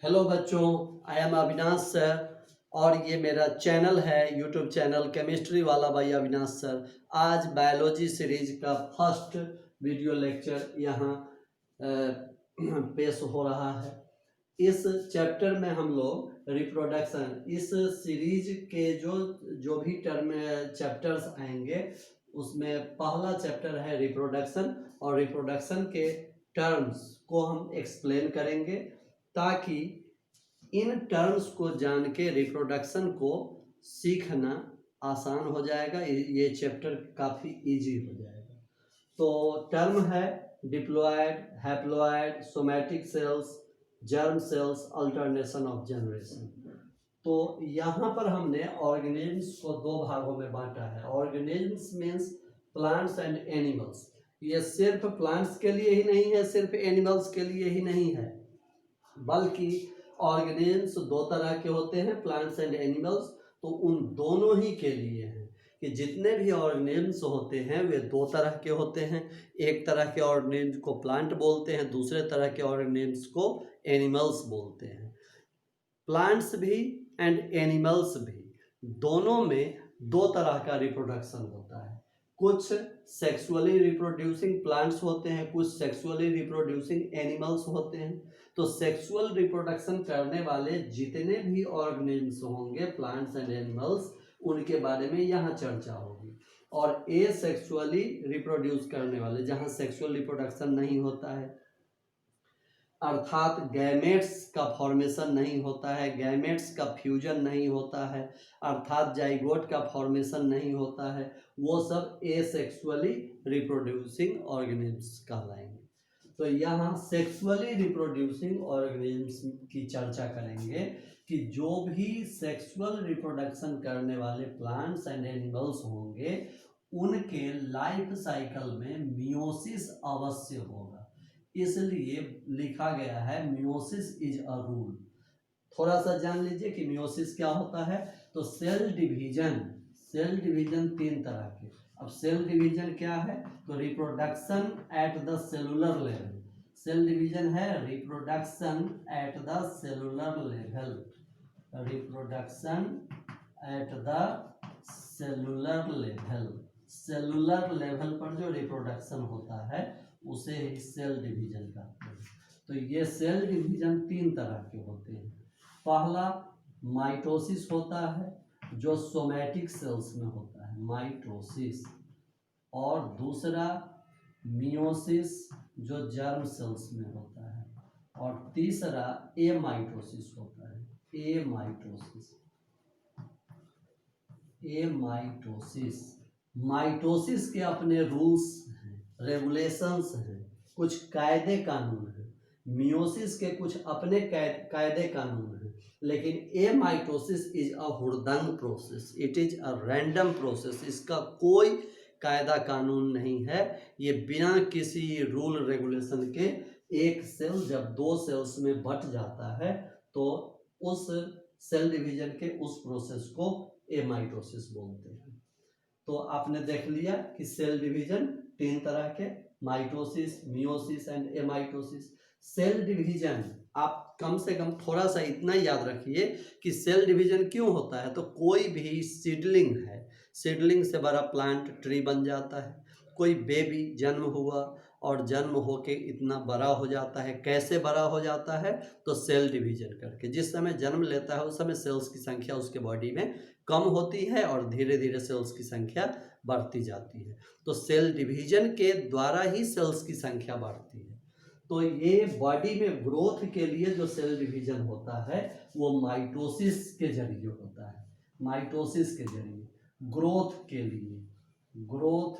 Hello बच्चों, I am Avinash sir और ये मेरा चैनल है यूट्यूब चैनल केमिस्ट्री वाला बाई अविनाश सर। आज बायोलॉजी सीरीज का फर्स्ट वीडियो लेक्चर यहाँ पेश हो रहा है। इस चैप्टर में हम लोग रिप्रोडक्शन, इस सीरीज के जो भी चैप्टर्स आएंगे उसमें पहला चैप्टर है रिप्रोडक्शन और रिप्रोडक्शन के टर्म्स को हम एक्सप्लेन करेंगे ताकि इन टर्म्स को जान के रिप्रोडक्शन को सीखना आसान हो जाएगा। ये चैप्टर काफ़ी इजी हो जाएगा। तो टर्म है diploid, haploid, somatic cells, germ cells, alternation of generation. तो यहाँ पर हमने ऑर्गेनिज्म्स को दो भागों में बांटा है। Organisms means plants and animals. ये सिर्फ प्लांट्स के लिए ही नहीं है, सिर्फ एनिमल्स के लिए ही नहीं है, बल्कि ऑर्गेनिज्म्स दो तरह के होते हैं, प्लांट्स एंड एनिमल्स। तो उन दोनों ही के लिए हैं कि जितने भी ऑर्गेनिज्म्स होते हैं वे दो तरह के होते हैं। एक तरह के ऑर्गेनिज्म को प्लांट बोलते हैं, दूसरे तरह के ऑर्गेनिज्म्स को एनिमल्स बोलते हैं। प्लांट्स भी एंड एनिमल्स भी, दोनों में दो तरह का रिप्रोडक्शन होता है। कुछ सेक्सुअली रिप्रोड्यूसिंग प्लांट्स होते हैं, कुछ सेक्सुअली रिप्रोड्यूसिंग एनिमल्स होते हैं। तो सेक्सुअल रिप्रोडक्शन करने वाले जितने भी ऑर्गेनिज्म्स होंगे, प्लांट्स एंड एनिमल्स, उनके बारे में यहाँ चर्चा होगी। और एसेक्सुअली रिप्रोड्यूस करने वाले, जहाँ सेक्सुअल रिप्रोडक्शन नहीं होता है, अर्थात गैमेट्स का फॉर्मेशन नहीं होता है, गैमेट्स का फ्यूजन नहीं होता है, अर्थात जाइगोट का फॉर्मेशन नहीं होता है, वो सब एसेक्सुअली रिप्रोड्यूसिंग ऑर्गेनिज्म्स कहलाएंगे। तो यहाँ सेक्सुअली रिप्रोड्यूसिंग ऑर्गेनिज्म्स की चर्चा करेंगे कि जो भी सेक्सुअल रिप्रोडक्शन करने वाले प्लांट्स एंड एनिमल्स होंगे उनके लाइफ साइकिल में मियोसिस अवश्य होगा। इसलिए लिखा गया है मियोसिस इज अ रूल। थोड़ा सा जान लीजिए कि मियोसिस क्या होता है। तो सेल डिवीजन तीन तरह के। अब सेल डिवीजन क्या है? तो reproduction at the cellular level. Cell division है reproduction at the cellular level. Reproduction at the cellular level, cellular level पर जो रिप्रोडक्शन होता है उसे ही सेल डिवीजन कहते हैं। तो ये सेल डिवीजन तीन तरह के होते हैं। पहला माइटोसिस होता है जो सोमैटिक सेल्स में होता है, माइटोसिस। और दूसरा मियोसिस जो जर्म सेल्स में होता है। और तीसरा एमाइटोसिस होता है, एमाइटोसिस। माइटोसिस के अपने रूल्स हैं, रेगुलेशंस हैं, कुछ कायदे कानून हैं। मियोसिस के कुछ अपने कायदे कानून हैं। लेकिन एमाइटोसिस इज अ हुड़दंग process, it is a random process. इसका कोई कायदा कानून नहीं है। ये बिना किसी रूल रेगुलेशन के एक सेल जब दो सेल्स में बट जाता है तो उस सेल डिवीजन के उस प्रोसेस को एमाइटोसिस बोलते हैं। तो आपने देख लिया कि सेल डिवीजन तीन तरह के, mitosis, meiosis and amitosis. Cell division आप कम से कम थोड़ा सा इतना याद रखिए कि सेल डिवीजन क्यों होता है। तो कोई भी सीडलिंग है, सीडलिंग से बड़ा प्लांट ट्री बन जाता है। कोई बेबी जन्म हुआ और जन्म होके इतना बड़ा हो जाता है। कैसे बड़ा हो जाता है? तो सेल डिवीजन करके। जिस समय जन्म लेता है उस समय सेल्स की संख्या उसके बॉडी में कम होती है और धीरे धीरे सेल्स की संख्या बढ़ती जाती है। तो सेल डिवीजन के द्वारा ही सेल्स की संख्या बढ़ती है। तो ये बॉडी में ग्रोथ के लिए जो सेल डिवीजन होता है वो माइटोसिस के जरिए होता है। माइटोसिस के जरिए ग्रोथ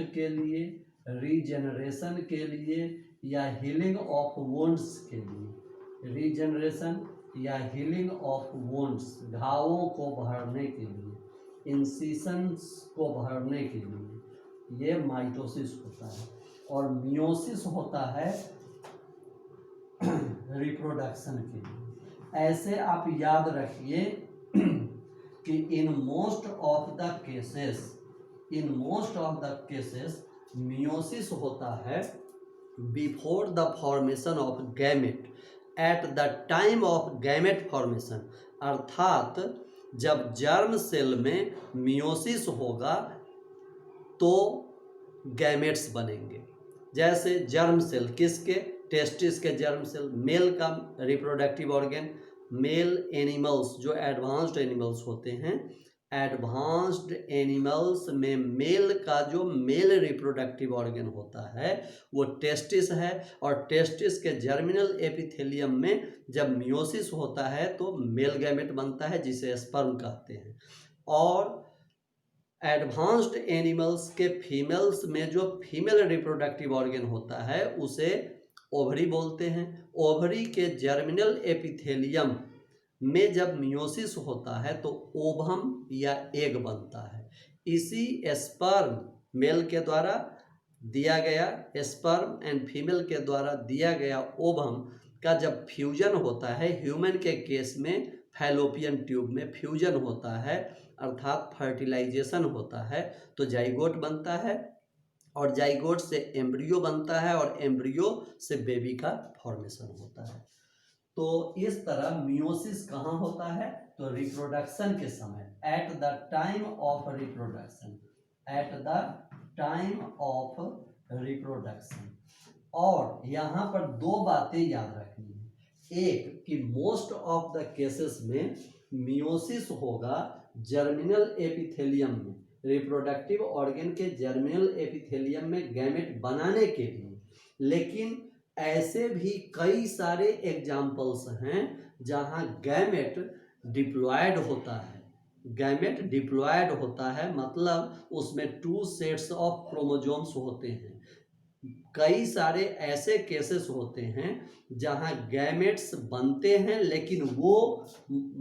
के लिए, रीजनरेशन के लिए या हीलिंग ऑफ वुंड्स के लिए, रीजनरेशन या हीलिंग ऑफ वुंड्स, घावों को भरने के लिए, इंसिशंस को भरने के लिए ये माइटोसिस होता है। और मियोसिस होता है रिप्रोडक्शन के लिए। ऐसे आप याद रखिए कि in most of the cases meiosis होता है before the formation of gamete at the time of gamete formation, अर्थात जब जर्म सेल में मियोसिस होगा तो गैमेट्स बनेंगे। जैसे जर्म सेल किसके, टेस्टिस के जर्म सेल, मेल का रिप्रोडक्टिव ऑर्गन, मेल एनिमल्स जो एडवांस्ड एनिमल्स होते हैं, एडवांस्ड एनिमल्स में मेल का जो मेल रिप्रोडक्टिव ऑर्गन होता है वो टेस्टिस है, और टेस्टिस के जर्मिनल एपिथेलियम में जब मियोसिस होता है तो मेल गैमेट बनता है जिसे स्पर्म कहते हैं। और एडवांस्ड एनिमल्स के फीमेल्स में जो फीमेल रिप्रोडक्टिव ऑर्गन होता है उसे ओवरी बोलते हैं। ओवरी के जर्मिनल एपिथेलियम में जब मियोसिस होता है तो ओवम या एग बनता है। इसी स्पर्म मेल के द्वारा दिया गया स्पर्म एंड फीमेल के द्वारा दिया गया ओवम का जब फ्यूजन होता है, ह्यूमन के केस में फैलोपियन ट्यूब में फ्यूजन होता है अर्थात फर्टिलाइजेशन होता है, तो जाइगोट बनता है, और जाइगोट से एम्ब्रियो बनता है, और एम्ब्रियो से बेबी का फॉर्मेशन होता है। तो इस तरह मियोसिस कहाँ होता है, तो रिप्रोडक्शन के समय, at the time of reproduction, at the time of reproduction. और यहाँ पर दो बातें याद रखनी है, एक कि मोस्ट ऑफ द केसेस में मियोसिस होगा जर्मिनल एपिथेलियम में, रिप्रोडक्टिव ऑर्गन के जर्मिनल एपिथेलियम में गैमेट बनाने के लिए, लेकिन ऐसे भी कई सारे एग्जाम्पल्स हैं जहां गैमेट डिप्लॉयड होता है। गैमेट डिप्लॉयड होता है मतलब उसमें 2 सेट्स ऑफ क्रोमोसोम्स होते हैं। कई सारे ऐसे केसेस होते हैं जहां गैमेट्स बनते हैं लेकिन वो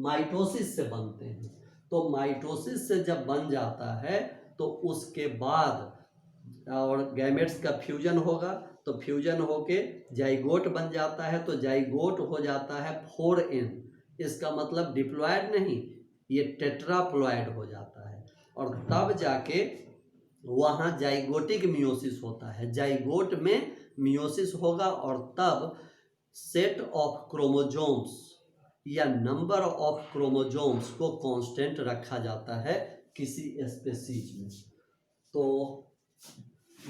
माइटोसिस से बनते हैं। तो माइटोसिस से जब बन जाता है तो उसके बाद और गैमेट्स का फ्यूजन होगा, तो फ्यूजन होके जाइगोट बन जाता है, तो जाइगोट हो जाता है 4n। इसका मतलब डिप्लॉयड नहीं, ये टेट्राप्लॉयड हो जाता है, और तब जाके वहाँ जाइगोटिक मियोसिस होता है। जाइगोट में मियोसिस होगा और तब सेट ऑफ क्रोमोसोम्स या नंबर ऑफ क्रोमोसोम्स को कांस्टेंट रखा जाता है किसी स्पीशीज में। तो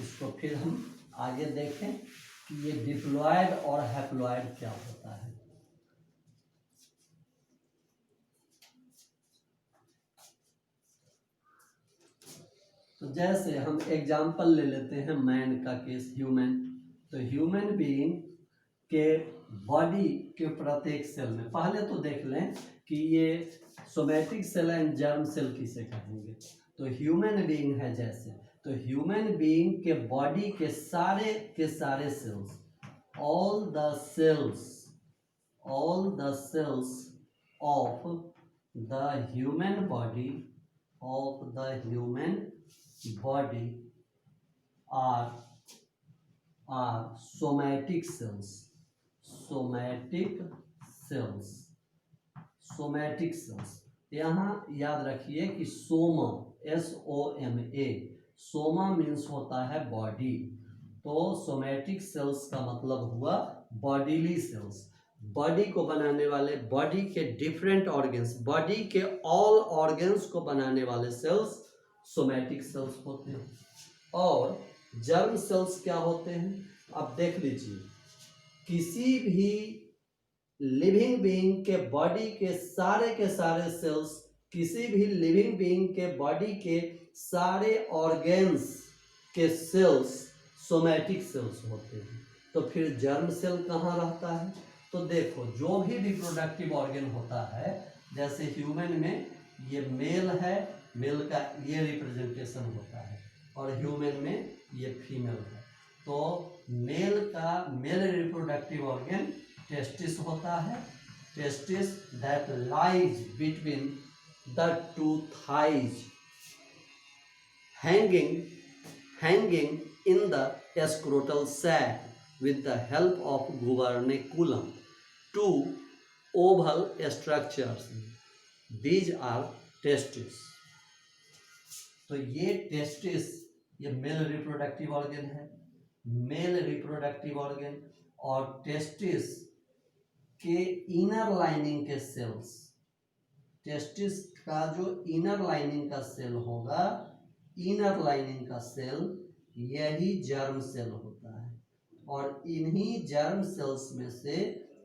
इसको फिर हम आगे देखें कि ये डिप्लॉयड और हैप्लॉयड क्या होता है। तो जैसे हम एग्जाम्पल ले लेते हैं मैन का केस, ह्यूमन। तो ह्यूमन बीइंग के बॉडी के प्रत्येक सेल में, पहले तो देख लें कि ये somatic cell and germ cell किसे कहेंगे। तो ह्यूमन बीइंग है जैसे, तो ह्यूमन बीइंग के बॉडी के सारे cells, all the cells of the human body are somatic cells. यहाँ याद रखिए कि सोमा, SOMA, सोमा मीन्स होता है बॉडी, तो सोमैटिक सेल्स का मतलब हुआ बॉडीली सेल्स। बॉडी को बनाने वाले, बॉडी के डिफरेंट ऑर्गन्स, बॉडी के ऑल ऑर्गन्स को बनाने वाले सेल्स सोमैटिक सेल्स होते हैं। और जर्म सेल्स क्या होते हैं, अब देख लीजिए, किसी भी लिविंग बीइंग के बॉडी के सारे सेल्स, किसी भी लिविंग बीइंग के बॉडी के सारे ऑर्गन्स के सेल्स सोमैटिक सेल्स होते हैं। तो फिर जर्म सेल कहाँ रहता है, तो देखो जो भी रिप्रोडक्टिव ऑर्गन होता है, जैसे ह्यूमन में ये मेल है, मेल का ये रिप्रेजेंटेशन होता है, और ह्यूमन में ये फीमेल है। तो मेल का मेल रिप्रोडक्टिव ऑर्गन टेस्टिस होता है, testis that lies between the 2 thighs, hanging in the scrotal sac with the help of gubernaculum, 2 oval structures. These are testes. तो ये टेस्टिस, ये मेल रिप्रोडक्टिव ऑर्गन है, male reproductive organ, और testis के inner lining के sales, testis का जो inner lining का सेल होगा, इनर लाइनिंग का सेल यही जर्म सेल होता है। और इन्हीं जर्म सेल्स में से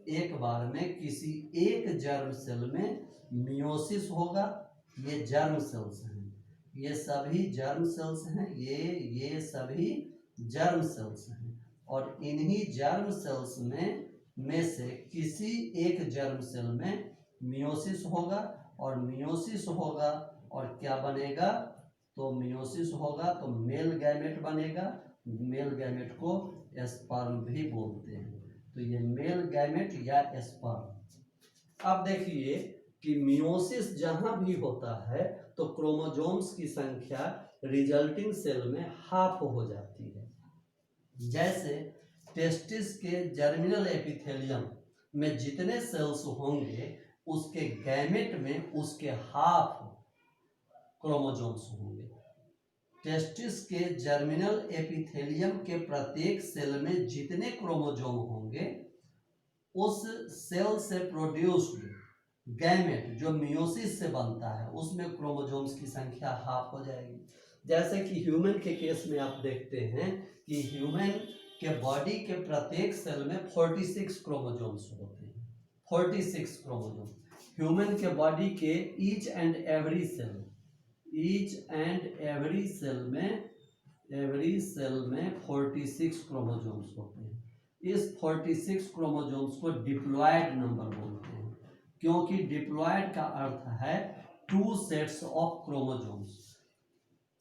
एक बार में किसी एक जर्म सेल में मियोसिस होगा। ये जर्म सेल्स हैं, ये सभी जर्म सेल्स हैं, ये सभी जर्म सेल्स हैं। और इन्हीं जर्म सेल्स में से किसी एक जर्म सेल में मियोसिस होगा। और मियोसिस होगा और क्या बनेगा, तो मियोसिस होगा तो मेल गैमेट बनेगा। मेल गैमेट को स्पर्म भी बोलते हैं। तो ये मेल गैमेट या स्पर्म। अब देखिए कि मियोसिस जहां भी होता है तो क्रोमोसोम्स की संख्या रिजल्टिंग सेल में हाफ हो जाती है। जैसे टेस्टिस के जर्मिनल एपिथेलियम में जितने सेल्स होंगे उसके गैमेट में उसके हाफ क्रोमोसोम्स होंगे। टेस्टिस के जर्मिनल एपिथेलियम के प्रत्येक सेल में जितने क्रोमोसोम होंगे उस सेल से प्रोड्यूस्ड गैमेट जो मियोसिस से बनता है उसमें क्रोमोसोम्स की संख्या हाफ हो जाएगी। जैसे कि ह्यूमन के केस में आप देखते हैं कि ह्यूमन के बॉडी के प्रत्येक सेल में 46 क्रोमोसोम्स होते हैं। 46 क्रोमोसोम ह्यूमन के बॉडी के ईच एंड एवरी सेल में 46 क्रोमोसोम्स होते हैं। इस 46 क्रोमोसोम्स को डिप्लॉयड नंबर बोलते हैं, क्योंकि डिप्लॉयड का अर्थ है 2 सेट्स ऑफ क्रोमोसोम्स।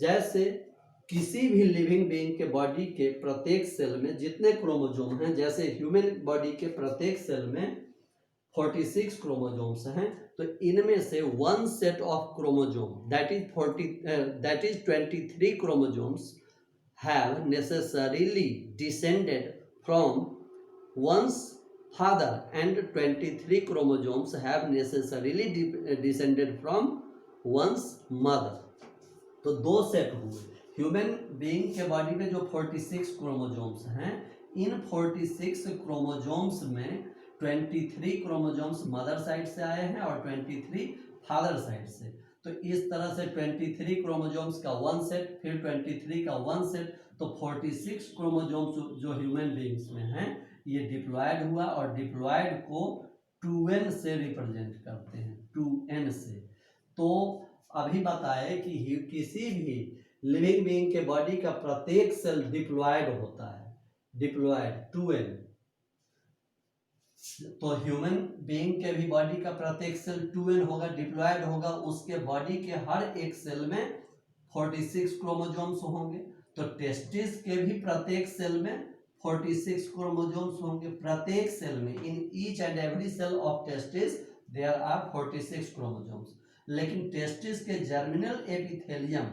जैसे किसी भी लिविंग बीइंग के बॉडी के प्रत्येक सेल में जितने क्रोमोसोम हैं, जैसे ह्यूमन बॉडी के प्रत्येक सेल में 46 क्रोमोसोम्स हैं, तो इनमें से 1 set of chromosome that is 23 chromosomes have necessarily descended from one's father and 23 chromosomes have necessarily descended from one's mother। तो 2 सेट हुए। ह्यूमन बीइंग के बॉडी में जो 46 क्रोमोसोम्स हैं, इन 46 क्रोमोसोम्स में 23 क्रोमोसोम्स मदर साइड से आए हैं और 23 फादर साइड से। तो इस तरह से 23 क्रोमोसोम्स का 1 सेट, फिर 23 का 1 सेट, तो 46 क्रोमोसोम्स जो ह्यूमन बीइंग्स में हैं ये डिप्लॉयड हुआ। और डिप्लॉयड को 2n से रिप्रेजेंट करते हैं, 2n से। तो अभी बताए कि किसी भी लिविंग बीइंग के बॉडी का प्रत्येक सेल डिप्लॉयड होता है, डिप्लॉयड 2n। तो ह्यूमन बीइंग के भी बॉडी का प्रत्येक सेल 2n होगा, डिप्लॉयड होगा। उसके बॉडी के हर एक सेल में 46 क्रोमोसोम्स होंगे। तो टेस्टिस के भी प्रत्येक सेल में 46 क्रोमोसोम्स होंगे। प्रत्येक सेल में, in each and every cell of testis there are 46 chromosomes. लेकिन टेस्टिस के जर्मिनल एपिथेलियम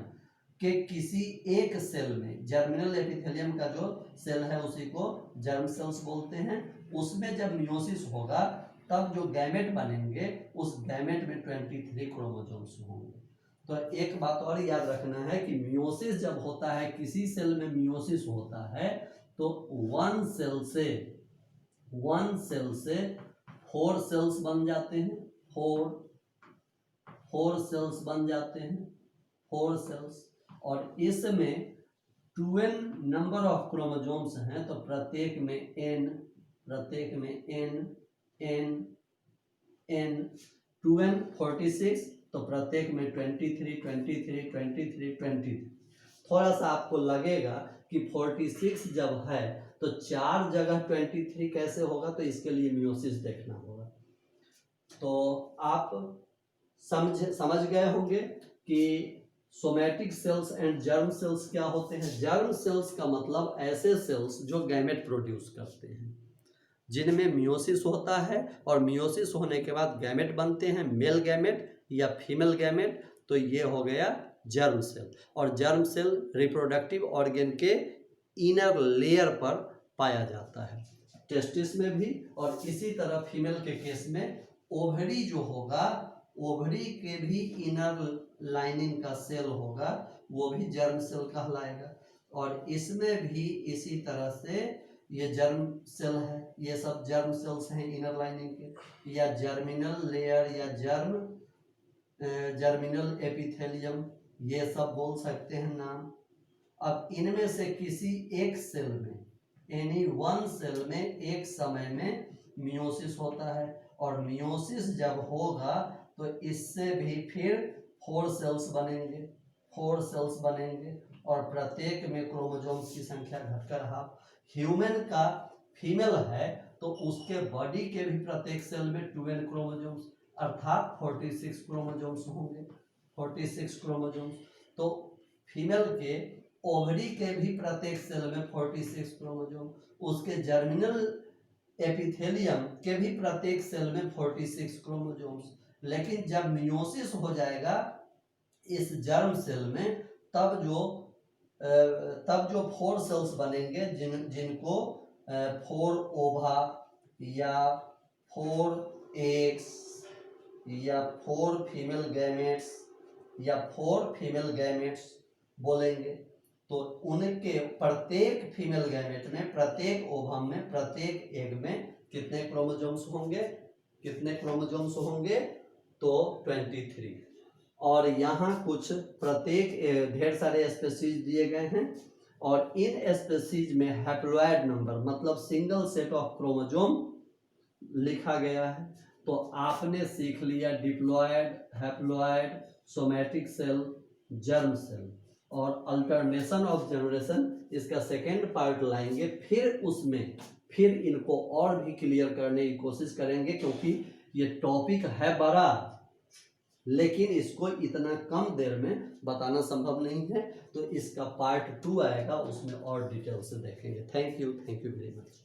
के किसी एक सेल में, जर्मिनल एपिथेलियम का जो सेल है उसी को जर्म सेल्स बोलते हैं, उसमें जब मियोसिस होगा तब जो गैमेट बनेंगे उस गैमेट में 23 क्रोमोसोम्स होंगे। तो एक बात और याद रखना है कि मियोसिस जब होता है, किसी सेल में मियोसिस होता है, तो 1 सेल से 4 सेल्स बन जाते हैं। 4 सेल्स बन जाते हैं, 4 सेल्स। और इसमें 2n नंबर ऑफ क्रोमोसोम्स हैं, तो प्रत्येक में n 2n 46, तो प्रत्येक में 23। थोड़ा सा आपको लगेगा कि 46 जब है तो 4 जगह 23 कैसे होगा, तो इसके लिए मियोसिस देखना होगा। तो आप समझ गए होंगे कि somatic cells and germ cells क्या होते हैं। जर्म सेल्स का मतलब ऐसे सेल्स जो गैमेट प्रोड्यूस करते हैं, जिनमें मियोसिस होता है और मियोसिस होने के बाद गैमेट बनते हैं, मेल गैमेट या फीमेल गैमेट। तो ये हो गया जर्म सेल। और जर्म सेल रिप्रोडक्टिव ऑर्गन के इनर लेयर पर पाया जाता है, टेस्टिस में भी। और इसी तरह फीमेल के केस में ओवरी जो होगा, ओवरी के भी इनर लाइनिंग का सेल होगा, वो भी जर्म सेल कहलाएगा। और इसमें भी इसी तरह से ये जर्म सेल है, ये सब जर्म सेल्स हैं इनर लाइनिंग के, या जर्मिनल लेयर या जर्मिनल एपिथेलियम, ये सब बोल सकते हैं नाम। अब इनमें से किसी एक सेल में, एनी वन सेल में एक समय में मियोसिस होता है, और मियोसिस जब होगा तो इससे भी फिर 4 सेल्स बनेंगे, और प्रत्येक में क्रोमोसोम्स की संख्या घटकर हाफ। ह्यूमन का फीमेल है तो उसके बॉडी के भी प्रत्येक सेल में 12 क्रोमोसोम्स अर्थात 46 क्रोमोसोम्स होंगे, 46 क्रोमोसोम्स। तो फीमेल के ओवरी के भी प्रत्येक सेल में 46 क्रोमोसोम, उसके जर्मिनल एपिथेलियम के भी प्रत्येक सेल में 46 क्रोमोसोम्स। लेकिन जब मियोसिस हो जाएगा इस जर्म सेल में, तब जो 4 सेल्स बनेंगे जिनको 4 ओवा या 4 एग्स या 4 फीमेल गैमेट्स या 4 फीमेल गैमेट्स बोलेंगे। तो उनके प्रत्येक फीमेल गैमेट में, प्रत्येक ओवम में, प्रत्येक एग में कितने क्रोमोसोम्स होंगे? तो 23। और यहाँ कुछ प्रत्येक ढेर सारे स्पेसीज दिए गए हैं, और इन स्पेसीज में हैप्लॉइड नंबर मतलब सिंगल सेट ऑफ क्रोमोसोम लिखा गया है। तो आपने सीख लिया diploid, haploid, somatic cell, germ cell, और अल्टरनेशन ऑफ जनरेशन इसका सेकेंड पार्ट लाएंगे। फिर इनको और भी क्लियर करने की कोशिश करेंगे, क्योंकि ये टॉपिक है बड़ा, लेकिन इसको इतना कम देर में बताना संभव नहीं है। तो इसका पार्ट 2 आएगा, उसमें और डिटेल से देखेंगे। Thank you very much.